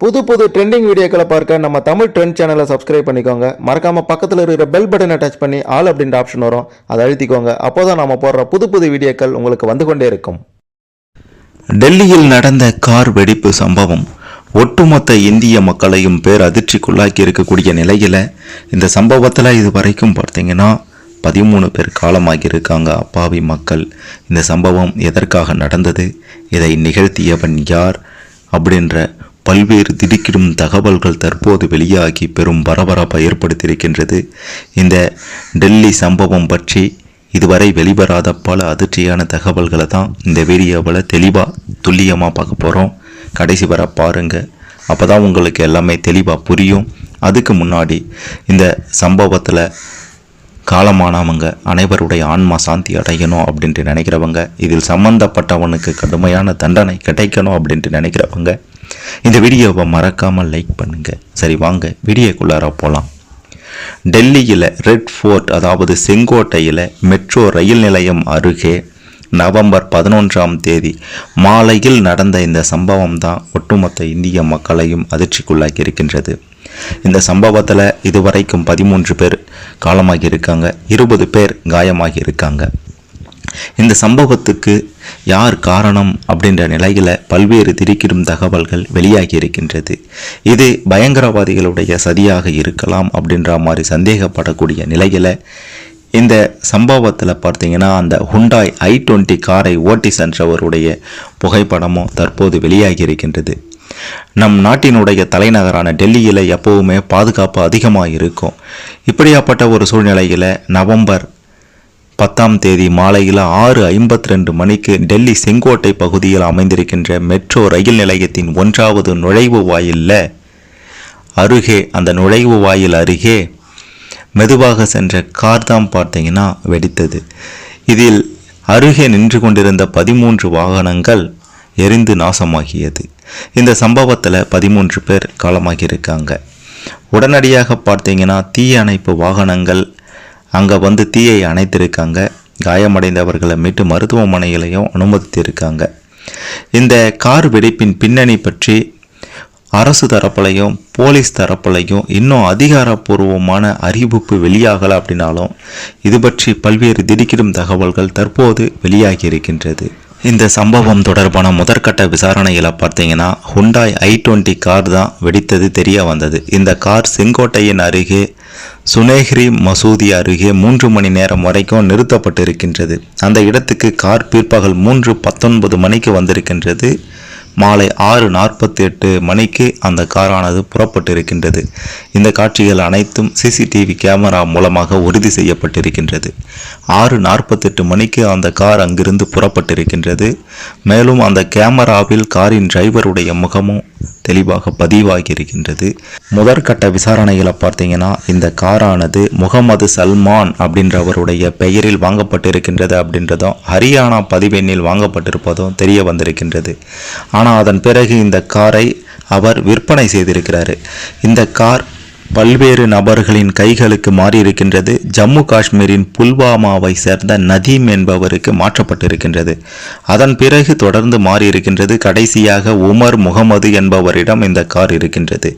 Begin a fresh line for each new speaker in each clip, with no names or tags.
புது புது ட்ரெண்டிங் வீடியோக்களை பார்க்க நம்ம தமிழ் ட்ரெண்ட் சேனலை சப்ஸ்கிரைப் பண்ணிக்கோங்க. மறக்காம பக்கத்தில் இருக்கிற பெல் பட்டனை டச் பண்ணி ஆல் அப்படின்ற ஆப்ஷன் வரும், அதை அழுத்திக்கோங்க. அப்போதான் நம்ம போடுற புது புது வீடியோக்கள் உங்களுக்கு வந்து கொண்டே இருக்கும்.
டெல்லியில் நடந்த கார் வெடிப்பு சம்பவம் ஒட்டுமொத்த இந்திய மக்களையும் அதிர்ச்சிக்குள்ளாக்கி இருக்கக்கூடிய நிலையில் இந்த சம்பவத்தில் இது வரைக்கும் பார்த்தீங்கன்னா 13 பேர் காலமாகி இருக்காங்க. அப்பாவி மக்கள். இந்த சம்பவம் எதற்காக நடந்தது, இதை நிகழ்த்தியவன் யார் அப்படின்ற பல்வேறு திடுக்கிடும் தகவல்கள் தற்போது வெளியாகி பெரும் பரபரப்பை ஏற்படுத்தியிருக்கின்றது. இந்த டெல்லி சம்பவம் பற்றி இதுவரை வெளிவராத பல அதிர்ச்சியான தகவல்களை தான் இந்த வீடியோவில் தெளிவாக துல்லியமாக பார்க்க போகிறோம். கடைசி வர பாருங்கள், அப்போ தான் உங்களுக்கு எல்லாமே தெளிவாக புரியும். அதுக்கு முன்னாடி இந்த சம்பவத்தில் காலமானவங்க அனைவருடைய ஆன்மா சாந்தி அடையணும் அப்படின்ட்டு நினைக்கிறவங்க, இதில் சம்பந்தப்பட்டவனுக்கு கடுமையான தண்டனை கிடைக்கணும் அப்படின்ட்டு நினைக்கிறவங்க இந்த வீடியோவை மறக்காமல் லைக் பண்ணுங்கள். சரி, வாங்க வீடியோக்குள்ளார போகலாம். டெல்லியில் ரெட் ஃபோர்ட் அதாவது செங்கோட்டையில் மெட்ரோ ரயில் நிலையம் அருகே நவம்பர் 11ஆம் தேதி மாலையில் நடந்த இந்த சம்பவம் தான் ஒட்டுமொத்த இந்திய மக்களையும் அதிர்ச்சிக்குள்ளாக்கி இருக்கின்றது. இந்த சம்பவத்தில் இதுவரைக்கும் 13 பேர் காலமாகி இருக்காங்க, 20 பேர் காயமாகி இருக்காங்க. இந்த சம்பவத்துக்கு யார் காரணம் அப்படின்ற நிலையில் பல்வேறு திடுக்கிடும் தகவல்கள் வெளியாகி இருக்கின்றது. இது பயங்கரவாதிகளுடைய சதியாக இருக்கலாம் அப்படின்ற மாதிரி சந்தேகப்படக்கூடிய நிலையில் இந்த சம்பவத்தில் பார்த்தீங்கன்னா அந்த ஹுண்டாய் i20 காரை ஓட்டி சென்றவருடைய புகைப்படமும் தற்போது வெளியாகி இருக்கின்றது. நம் நாட்டினுடைய தலைநகரான டெல்லியில் எப்போவுமே பாதுகாப்பு அதிகமாக இருக்கும். இப்படியாப்பட்ட ஒரு சூழ்நிலையில் நவம்பர் 10ஆம் தேதி மாலையில் 6:52 மணிக்கு டெல்லி செங்கோட்டை பகுதியில் அமைந்திருக்கின்ற மெட்ரோ ரயில் நிலையத்தின் 1வது நுழைவு வாயிலில் அருகே, அந்த நுழைவு வாயில் அருகே மெதுவாக சென்ற கார் தான் பார்த்தீங்கன்னா வெடித்தது. இதில் அருகே நின்று கொண்டிருந்த 13 வாகனங்கள் எரிந்து நாசமாகியது. இந்த சம்பவத்தில் 13 பேர் காலமாகி இருக்காங்க. உடனடியாக பார்த்தீங்கன்னா தீய அணைப்பு வாகனங்கள் அங்கே வந்து தீயை அணைத்திருக்காங்க. காயமடைந்தவர்களை மீட்டு மருத்துவமனைகளையும் அனுமதித்திருக்காங்க. இந்த கார் வெடிப்பின் பின்னணி பற்றி அரசு தரப்புலையும் போலீஸ் தரப்புலையும் இன்னும் அதிகாரப்பூர்வமான அறிவிப்பு வெளியாகலை அப்படின்னாலும் இது பற்றி பல்வேறு திடுக்கிடும் தகவல்கள் தற்போது வெளியாகி இருக்கின்றது. இந்த சம்பவம் தொடர்பான முதற்கட்ட விசாரணையில் பார்த்தீங்கன்னா ஹுண்டாய் i20 கார் தான் வெடித்தது தெரிய வந்தது. இந்த கார் செங்கோட்டையின் அருகே சுனேஹ்ரி மசூதி அருகே 3 மணி நேரம் வரைக்கும் நிறுத்தப்பட்டிருக்கின்றது. அந்த இடத்துக்கு கார் பிற்பகல் 3:19 மணிக்கு வந்திருக்கின்றது. மாலை 6:48 மணிக்கு அந்த காரானது புறப்பட்டிருக்கின்றது. இந்த காட்சிகள் அனைத்தும் சிசிடிவி கேமரா மூலமாக உறுதி செய்யப்பட்டிருக்கின்றது. 6:48 மணிக்கு அந்த கார் அங்கிருந்து புறப்பட்டிருக்கின்றது. மேலும் அந்த கேமராவில் காரின் டிரைவருடைய முகமும் தெளிவாக பதிவாகி இருக்கின்றது. முதற்கட்ட விசாரணைகளை பார்த்தீங்கன்னா இந்த காரானது முகமது சல்மான் அப்படின்றவருடைய பெயரில் வாங்கப்பட்டிருக்கின்றது அப்படின்றதும் ஹரியானா பதிவெண்ணில் வாங்கப்பட்டிருப்பதும் தெரிய வந்திருக்கின்றது. ஆனால் அதன் பிறகு இந்த காரை அவர் விற்பனை செய்திருக்கிறார். இந்த கார் பல்வேறு நபர்களின் கைகளுக்கு மாறியிருக்கின்றது. ஜம்மு காஷ்மீரின் புல்வாமாவை சேர்ந்த நதீம் என்பவருக்கு மாற்றப்பட்டிருக்கின்றது. அதன் பிறகு தொடர்ந்து மாறியிருக்கின்றது. கடைசியாக உமர் முகமது என்பவரிடம் இந்த கார் இருக்கின்றது.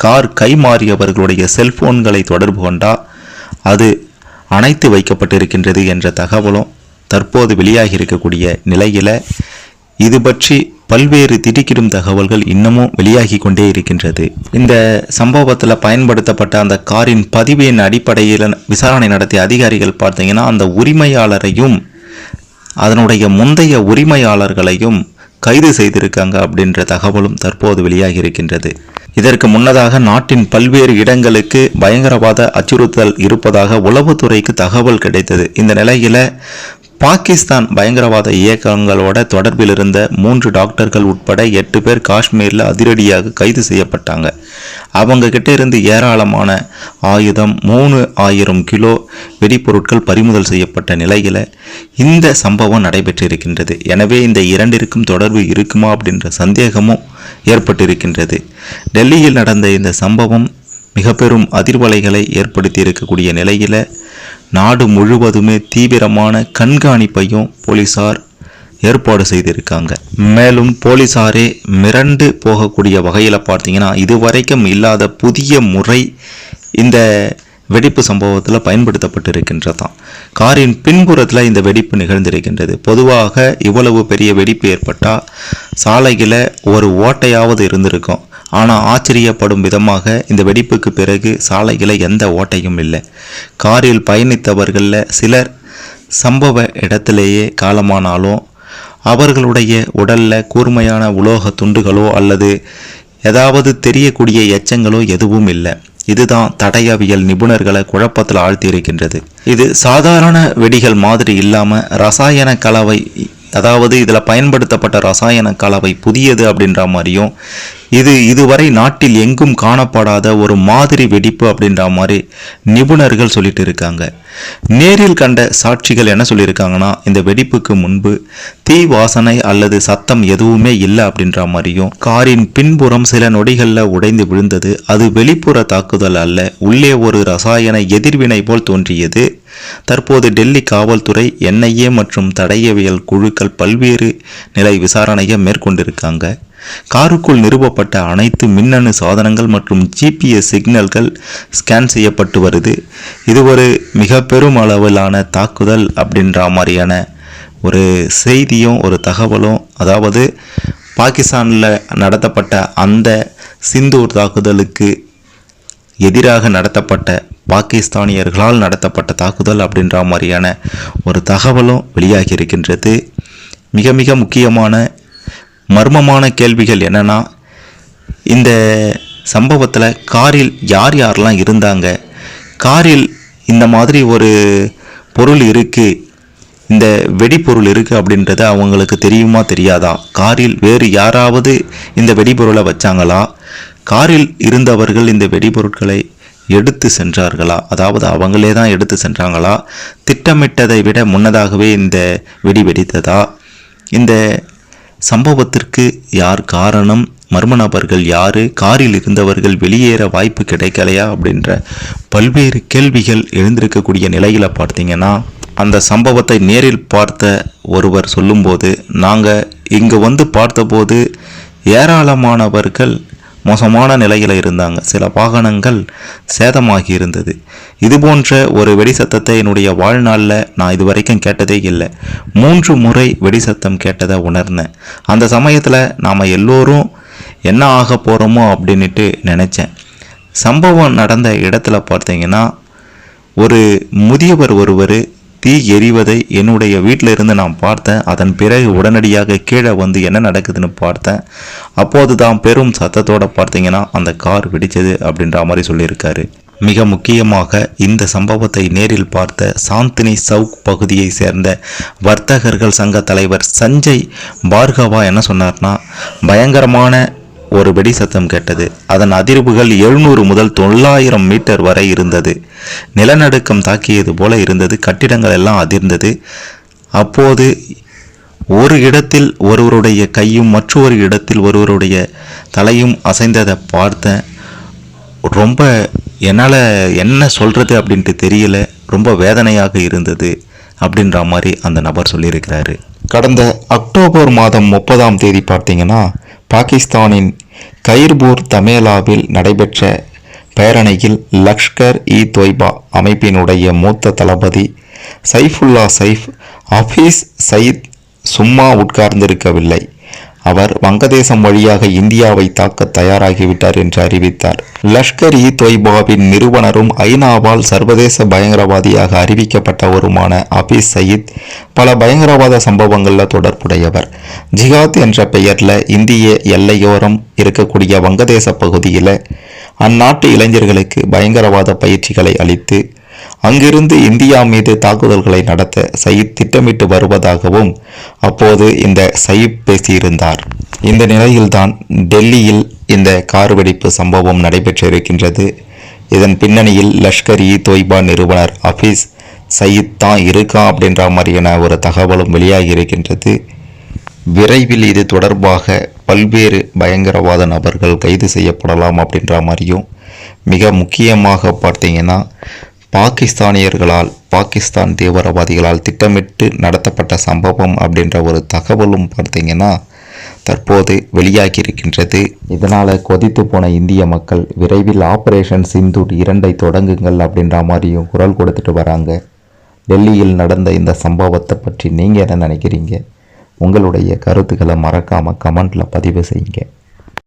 கார் கை மாறியவர்களுடைய செல்போன்களை தொடர்பு கொண்டால் அது அணைத்து வைக்கப்பட்டிருக்கின்றது என்ற தகவலும் தற்போது வெளியாகி இருக்கக்கூடிய நிலையில் இது பற்றி பல்வேறு திடுக்கிடும் தகவல்கள் இன்னமும் வெளியாகி கொண்டே இருக்கின்றது. இந்த சம்பவத்தில் பயன்படுத்தப்பட்ட அந்த காரின் பதிவின் அடிப்படையில் விசாரணை நடத்திய அதிகாரிகள் பார்த்தீங்கன்னா அந்த உரிமையாளரையும் அதனுடைய முந்தைய உரிமையாளர்களையும் கைது செய்திருக்காங்க அப்படின்ற தகவலும் தற்போது வெளியாகி இருக்கின்றது. இதற்கு முன்னதாக நாட்டின் பல்வேறு இடங்களுக்கு பயங்கரவாத அச்சுறுத்தல் இருப்பதாக உளவுத்துறைக்கு தகவல் கிடைத்தது. இந்த நிலையில் பாகிஸ்தான் பயங்கரவாத இயக்கங்களோட தொடர்பில் இருந்த 3 டாக்டர்கள் உட்பட 8 பேர் காஷ்மீரில் அதிரடியாக கைது செய்யப்பட்டாங்க. அவங்க கிட்ட இருந்து ஏராளமான ஆயுதம், 3000 கிலோ வெடிப்பொருட்கள் பறிமுதல் செய்யப்பட்ட நிலையில் இந்த சம்பவம் நடைபெற்றிருக்கின்றது. எனவே இந்த இரண்டிற்கும் தொடர்பு இருக்குமா அப்படின்ற சந்தேகமும் ஏற்பட்டிருக்கின்றது. டெல்லியில் நடந்த இந்த சம்பவம் மிக பெரும் அதிர்வலைகளை ஏற்படுத்தி இருக்கக்கூடிய நிலையில் நாடு முழுவதுமே தீவிரமான கண்காணிப்பையும் போலீசார் ஏற்பாடு செய்திருக்காங்க. மேலும் போலீசாரே மிரண்டு போகக்கூடிய வகையில் பார்த்தீங்கன்னா இதுவரைக்கும் இல்லாத புதிய முறை இந்த வெடிப்பு சம்பவத்தில் பயன்படுத்தப்பட்டிருக்கின்றதாம். காரின் பின்புறத்தில் இந்த வெடிப்பு நிகழ்ந்திருக்கின்றது. பொதுவாக இவ்வளவு பெரிய வெடிப்பு ஏற்பட்டால் சாலையில் ஒரு ஓட்டையாவது இருந்திருக்கும். ஆனால் ஆச்சரியப்படும் விதமாக இந்த வெடிப்புக்கு பிறகு சாலையில் எந்த ஓட்டையும் இல்லை. காரில் பயணித்தவர்களில் சிலர் சம்பவ இடத்திலேயே காலமானாலும் அவர்களுடைய உடலில் கூர்மையான உலோக துண்டுகளோ அல்லது ஏதாவது தெரியக்கூடிய எச்சங்களோ எதுவும் இல்லை. இதுதான் தடயவியல் நிபுணர்களை குழப்பத்தில் ஆழ்த்தியிருக்கின்றது. இது சாதாரண வெடிகள் மாதிரி இல்லாமல் ரசாயன கலவை, அதாவது இதில் பயன்படுத்தப்பட்ட ரசாயன கலவை புதியது அப்படின்ற மாதிரியும், இது இதுவரை நாட்டில் எங்கும் காணப்படாத ஒரு மாதிரி வெடிப்பு அப்படின்ற மாதிரி நிபுணர்கள் சொல்லிட்டு இருக்காங்க. நேரில் கண்ட சாட்சிகள் என்ன சொல்லியிருக்காங்கன்னா, இந்த வெடிப்புக்கு முன்பு தீ வாசனை அல்லது சத்தம் எதுவுமே இல்லை அப்படின்ற மாதிரியும், காரின் பின்புறம் சில நொடிகளில் உடைந்து விழுந்தது. அது வெளிப்புற தாக்குதல் அல்ல, உள்ளே ஒரு ரசாயன எதிர்வினை போல் தோன்றியது. தற்போது டெல்லி காவல்துறை, NIA மற்றும் தடயவியல் குழுக்கள் பல்வேறு நிலை விசாரணையை மேற்கொண்டிருக்காங்க. காருக்குள் நிறுவப்பட்ட அனைத்து மின்னணு சாதனங்கள் மற்றும் GPS சிக்னல்கள் ஸ்கேன் செய்யப்பட்டு வருது. இது ஒரு மிக பெரும் அளவிலான தாக்குதல் அப்படின்ற மாதிரியான ஒரு செய்தியும் ஒரு தகவலும், அதாவது பாகிஸ்தானில் நடத்தப்பட்ட அந்த சிந்தூர் தாக்குதலுக்கு எதிராக நடத்தப்பட்ட பாகிஸ்தானியர்களால் நடத்தப்பட்ட தாக்குதல் அப்படின்ற மாதிரியான ஒரு தகவலும் வெளியாகி இருக்கின்றது. மிக மிக முக்கியமான மர்மமான கேள்விகள் என்னன்னா, இந்த சம்பவத்தில் காரில் யார் யாரெல்லாம் இருந்தாங்க, காரில் இந்த மாதிரி ஒரு பொருள் இருக்குது, இந்த வெடிப்பொருள் இருக்குது அப்படின்றது அவங்களுக்கு தெரியுமா தெரியாதா, காரில் வேறு யாராவது இந்த வெடிபொருளை வச்சாங்களா, காரில் இருந்தவர்கள் இந்த வெடிபொருட்களை எடுத்து சென்றார்களா, அதாவது அவங்களே தான் எடுத்து சென்றாங்களா, திட்டமிட்டதை விட முன்னதாகவே இந்த வெடி வெடித்ததா, இந்த சம்பவத்திற்கு யார் காரணம், மர்ம நபர்கள் யாரு, காரில் இருந்தவர்கள் வெளியேற வாய்ப்பு கிடைக்கலையா அப்படின்ற பல்வேறு கேள்விகள் எழுந்திருக்கக்கூடிய நிலையில் பார்த்தீங்கன்னா, அந்த சம்பவத்தை நேரில் பார்த்த ஒருவர் சொல்லும்போது, நாங்கள் இங்கே வந்து பார்த்தபோது ஏராளமானவர்கள் மோசமான நிலையில் இருந்தாங்க, சில வாகனங்கள் சேதமாகி இருந்தது. இது போன்ற ஒரு வெடி சத்தத்தை என்னுடைய வாழ்நாளில் நான் இது வரைக்கும் கேட்டதே இல்லை. 3 முறை வெடி சத்தம் கேட்டதை உணர்ந்தேன். அந்த சமயத்தில் நாம் எல்லோரும் என்ன ஆக போகிறோமோ அப்படின்ட்டு நினச்சேன். சம்பவம் நடந்த இடத்துல பார்த்தீங்கன்னா, ஒரு முதியவர் ஒருவர் தீ எரிவதை என்னுடைய வீட்டில் இருந்து நான் பார்த்தேன். அதன் பிறகு உடனடியாக கீழே வந்து என்ன நடக்குதுன்னு பார்த்தேன். அப்போது தான் பெரும் சத்தத்தோடு பார்த்தீங்கன்னா அந்த கார் வெடிச்சது அப்படின்ற மாதிரி சொல்லியிருக்காரு. மிக முக்கியமாக இந்த சம்பவத்தை நேரில் பார்த்த சாந்தினி சவுக் பகுதியை சேர்ந்த வர்த்தகர்கள் சங்க தலைவர் சஞ்சய் பார்கவா என்ன சொன்னார்னா, பயங்கரமான ஒரு வெடி சத்தம் கேட்டது. அதன் அதிர்வுகள் 700 முதல் 900 மீட்டர் வரை இருந்தது. நிலநடுக்கம் தாக்கியது போல இருந்தது. கட்டிடங்கள் எல்லாம் அதிர்ந்தது. அப்போது ஒரு இடத்தில் ஒருவருடைய கையும் மற்றொரு இடத்தில் ஒருவருடைய தலையும் அசைந்ததை பார்த்தேன். ரொம்ப என்னால் என்ன சொல்கிறது அப்படின்ட்டு தெரியல, ரொம்ப வேதனையாக இருந்தது அப்படின்ற மாதிரி அந்த நபர் சொல்லியிருக்கிறாரு.
கடந்த அக்டோபர் மாதம் 30ஆம் தேதி பார்த்தீங்கன்னா, பாகிஸ்தானின் கைர்பூர் தமேலாவில் நடைபெற்ற பேரணியில் லஷ்கர்-இ-தொய்பா அமைப்பினுடைய மூத்த தளபதி சைஃபுல்லா சைஃப் ஹஃபீஸ் சயீத் சும்மா உட்கார்ந்திருக்கவில்லை. அவர் வங்கதேசம் வழியாக இந்தியாவை தாக்க தயாராகிவிட்டார் என்று அறிவித்தார். லஷ்கர்-இ-தொய்பாவின் நிறுவனரும் ஐநாவால் சர்வதேச பயங்கரவாதியாக அறிவிக்கப்பட்டவருமான ஹஃபீஸ் சயீத் பல பயங்கரவாத சம்பவங்களில் தொடர்புடையவர். ஜிஹாத் என்ற பெயரில் இந்திய எல்லையோரம் இருக்கக்கூடிய வங்கதேச பகுதியில் அந்நாட்டு இளைஞர்களுக்கு பயங்கரவாத பயிற்சிகளை அளித்து அங்கிருந்து இந்தியா மீது தாக்குதல்களை நடத்த சயீத் திட்டமிட்டு வருவதாகவும் அப்போது இந்த சயீப் பேசியிருந்தார். இந்த நிலையில்தான் டெல்லியில் இந்த கார் வெடிப்பு சம்பவம் நடைபெற்றிருக்கின்றது. இதன் பின்னணியில் லஷ்கர்-இ-தொய்பா நிறுவனர் ஹஃபீஸ் சயீத் தான் இருக்கா அப்படின்ற மாதிரியான ஒரு தகவலும் வெளியாகி இருக்கின்றது. விரைவில் இது தொடர்பாக பல்வேறு பயங்கரவாத நபர்கள் கைது செய்யப்படலாம் அப்படின்ற மாதிரியும், மிக முக்கியமாக பார்த்தீங்கன்னா
பாகிஸ்தானியர்களால் பாகிஸ்தான் தீவிரவாதிகளால் திட்டமிட்டு நடத்தப்பட்ட சம்பவம் அப்படின்ற ஒரு தகவலும் பார்த்தீங்கன்னா தற்போது வெளியாகி இருக்கின்றது. இதனால் கொதித்து போன இந்திய மக்கள் விரைவில் ஆபரேஷன் சிந்தூர் 2 தொடங்குங்கள் அப்படின்ற மாதிரியும் குரல் கொடுத்துட்டு வராங்க. டெல்லியில் நடந்த இந்த சம்பவத்தை பற்றி நீங்கள் என்ன நினைக்கிறீங்க? உங்களுடைய கருத்துக்களை மறக்காமல் கமெண்ட்டில் பதிவு செய்யுங்க.